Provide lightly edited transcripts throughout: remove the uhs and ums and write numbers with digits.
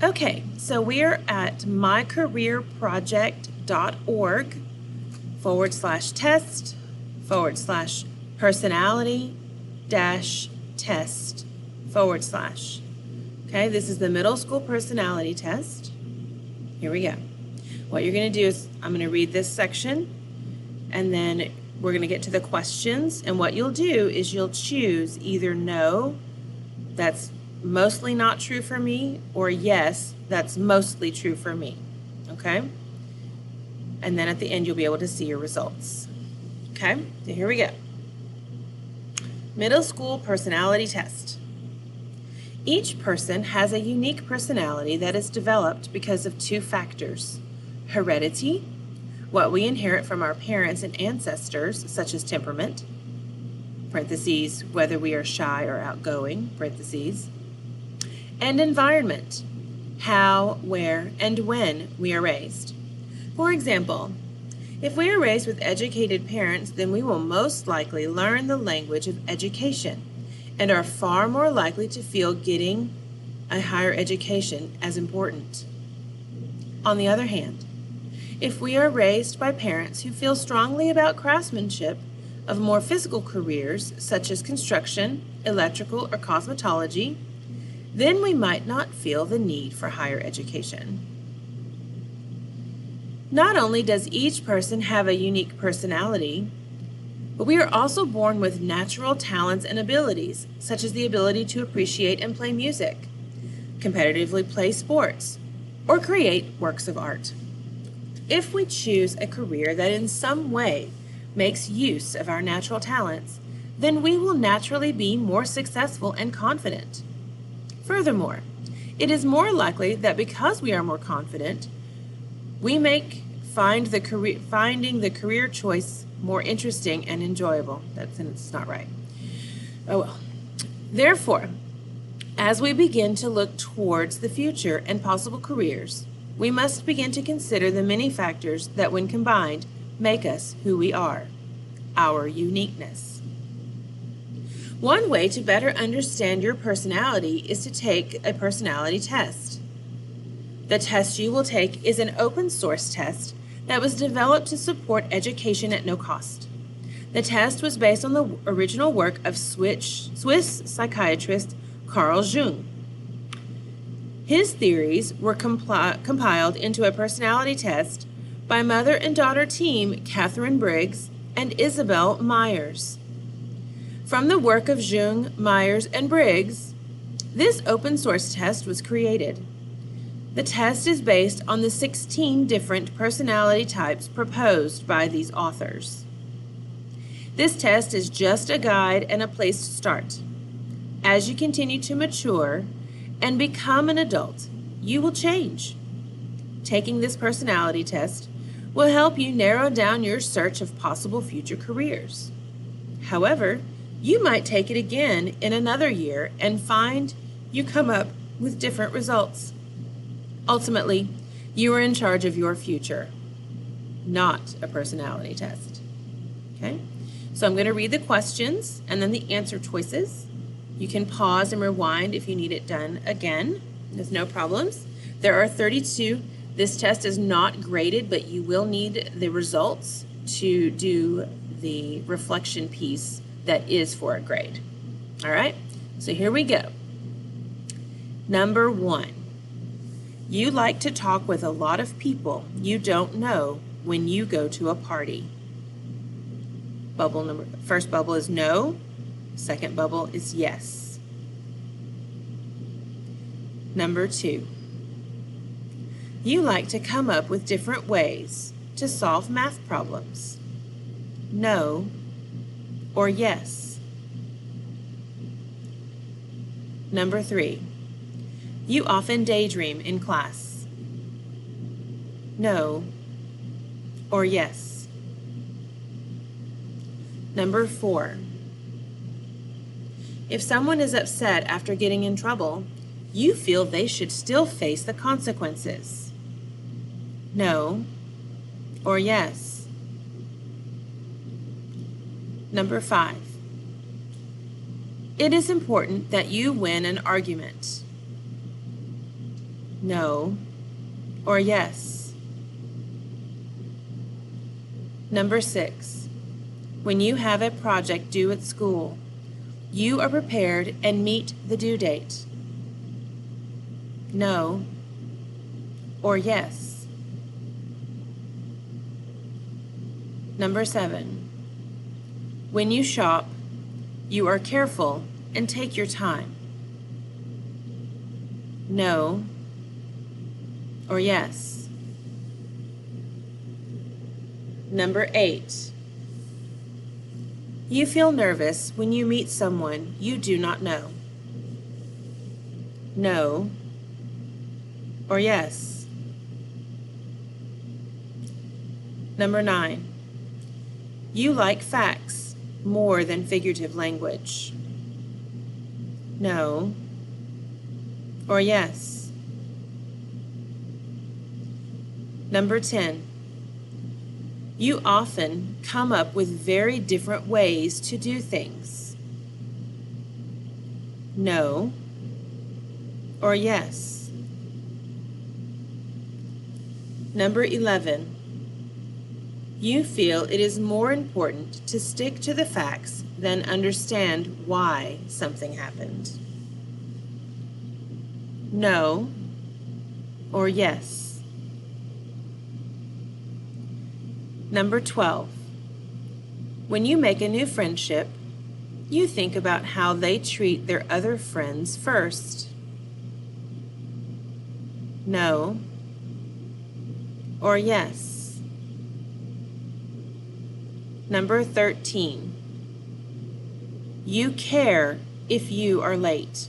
Okay, so we're at mycareerproject.org/test/personality-test/. Okay, this is the middle school personality test. Here we go. What you're going to do is I'm going to read this section, and then we're going to get to the questions. And what you'll do is you'll choose either no, that's mostly not true for me, or yes, that's mostly true for me. Okay? And then at the end, you'll be able to see your results. Okay? So here we go. Middle school personality test. Each person has a unique personality that is developed because of two factors: heredity, what we inherit from our parents and ancestors, such as temperament, parentheses, whether we are shy or outgoing, parentheses, and environment, how, where, and when we are raised. For example, if we are raised with educated parents, then we will most likely learn the language of education and are far more likely to feel getting a higher education as important. On the other hand, if we are raised by parents who feel strongly about craftsmanship of more physical careers, such as construction, electrical, or cosmetology, then we might not feel the need for higher education. Not only does each person have a unique personality, but we are also born with natural talents and abilities, such as the ability to appreciate and play music, competitively play sports, or create works of art. If we choose a career that in some way makes use of our natural talents, then we will naturally be more successful and confident. Furthermore, it is more likely that because we are more confident, we finding the career choice more interesting and enjoyable. That sentence is not right. Oh well. Therefore, as we begin to look towards the future and possible careers, we must begin to consider the many factors that, when combined, make us who we are, our uniqueness. One way to better understand your personality is to take a personality test. The test you will take is an open source test that was developed to support education at no cost. The test was based on the original work of Swiss psychiatrist Carl Jung. His theories were compiled into a personality test by mother and daughter team Catherine Briggs and Isabel Myers. From the work of Jung, Myers, and Briggs, this open source test was created. The test is based on the 16 different personality types proposed by these authors. This test is just a guide and a place to start. As you continue to mature and become an adult, you will change. Taking this personality test will help you narrow down your search of possible future careers. However, you might take it again in another year and find you come up with different results. Ultimately, you are in charge of your future, not a personality test. Okay? So I'm going to read the questions and then the answer choices. You can pause and rewind if you need it done again. There's no problems. There are 32. This test is not graded, but you will need the results to do the reflection piece that is for a grade. All right? So here we go. Number 1. You like to talk with a lot of people you don't know when you go to a party. First bubble is no. Second bubble is yes. Number 2. You like to come up with different ways to solve math problems. No or yes. Number 3. You often daydream in class. No or yes. Number 4. If someone is upset after getting in trouble, you feel they should still face the consequences. No or yes. Number 5. It is important that you win an argument. no, or yes. Number 6. When you have a project due at school, you are prepared and meet the due date. No, or yes. Number 7. When you shop, you are careful and take your time. No, or yes. Number 8. You feel nervous when you meet someone you do not know. No, or yes. Number 9. You like facts more than figurative language. No, or yes. Number 10. You often come up with very different ways to do things. No, or yes. Number 11. You feel it is more important to stick to the facts than understand why something happened. No, or yes. Number 12. When you make a new friendship, you think about how they treat their other friends first. No, or yes. Number 13. You care if you are late.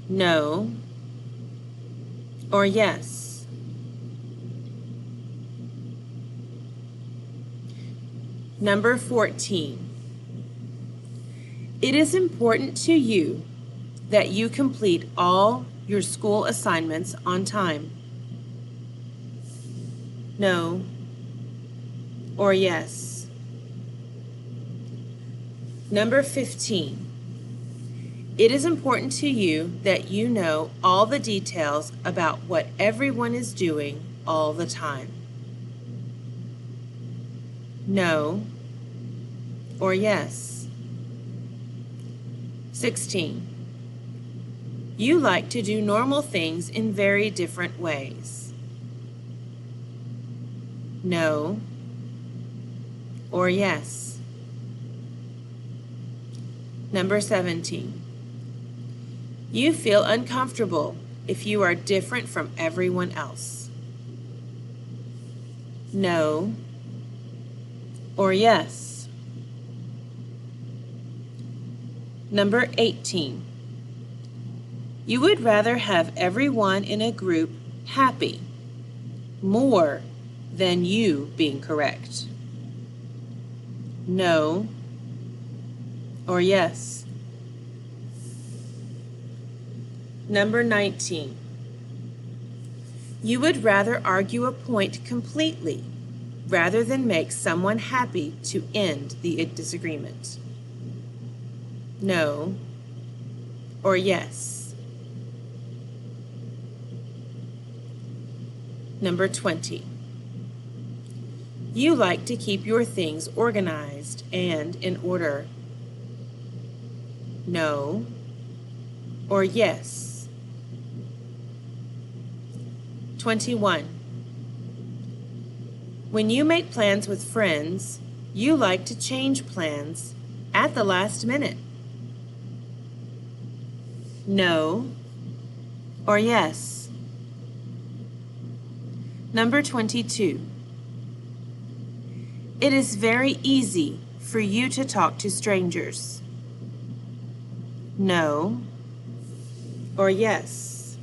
No, or yes. Number 14. It is important to you that you complete all your school assignments on time. No, or yes. Number 15. It is important to you that you know all the details about what everyone is doing all the time. No, or yes. 16. You like to do normal things in very different ways. No, or yes. Number 17. You feel uncomfortable if you are different from everyone else. No, or yes. Number 18. You would rather have everyone in a group happy more than you being correct. No, or yes. Number 19. You would rather argue a point completely rather than make someone happy to end the disagreement. No, or yes. Number 20. You like to keep your things organized and in order. No, or yes. 21. When you make plans with friends, you like to change plans at the last minute. No, or yes. Number 22. It is very easy for you to talk to strangers. No, or yes.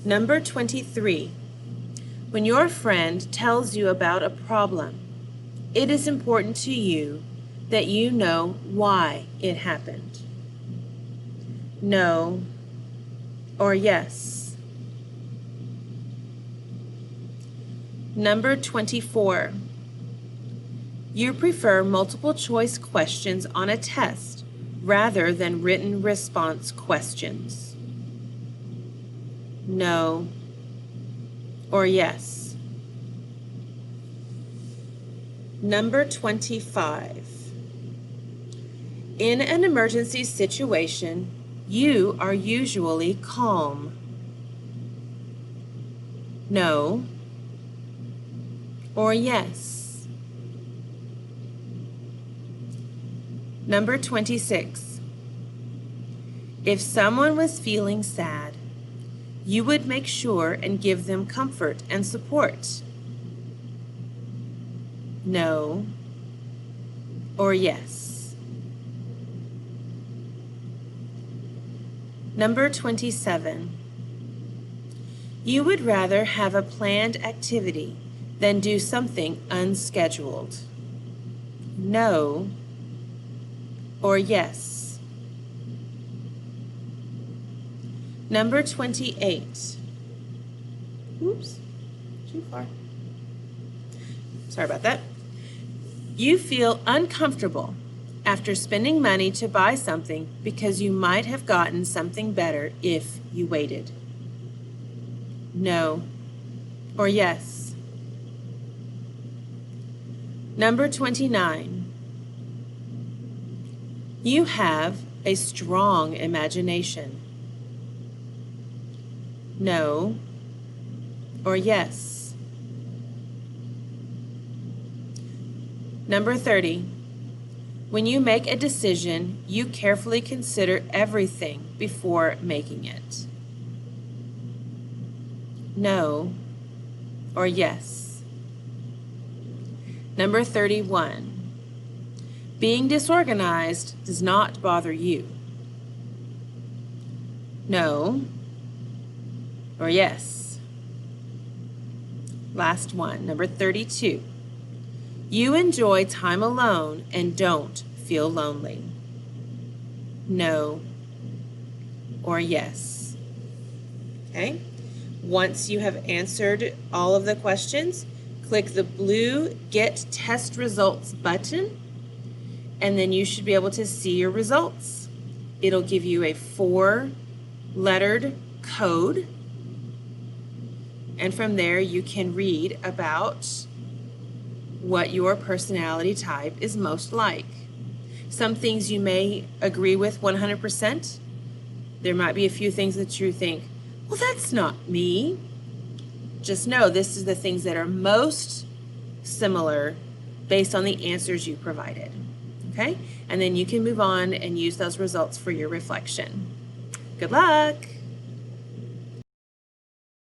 Number 23. When your friend tells you about a problem, it is important to you that you know why it happened. No, or yes. Number 24. You prefer multiple choice questions on a test rather than written response questions? No or yes? Number 25. In an emergency situation, you are usually calm. No or yes? Number 26. If someone was feeling sad, you would make sure and give them comfort and support. No or yes? Number 27. You would rather have a planned activity than do something unscheduled. No or yes? Number 28. Oops, too far. Sorry about that. You feel uncomfortable after spending money to buy something because you might have gotten something better if you waited. No or yes? Number 29. You have a strong imagination. No or yes? Number 30. When you make a decision, you carefully consider everything before making it. No or yes? Number 31. Being disorganized does not bother you. No or yes? Last one, number 32. You enjoy time alone and don't feel lonely. No or yes? Okay. Once you have answered all of the questions, click the blue Get Test Results button, and then you should be able to see your results. It'll give you a 4-lettered code, and from there you can read about what your personality type is most like. Some things you may agree with 100%. There might be a few things that you think, well, that's not me. Just know this is the things that are most similar based on the answers you provided. Okay? And then you can move on and use those results for your reflection. Good luck!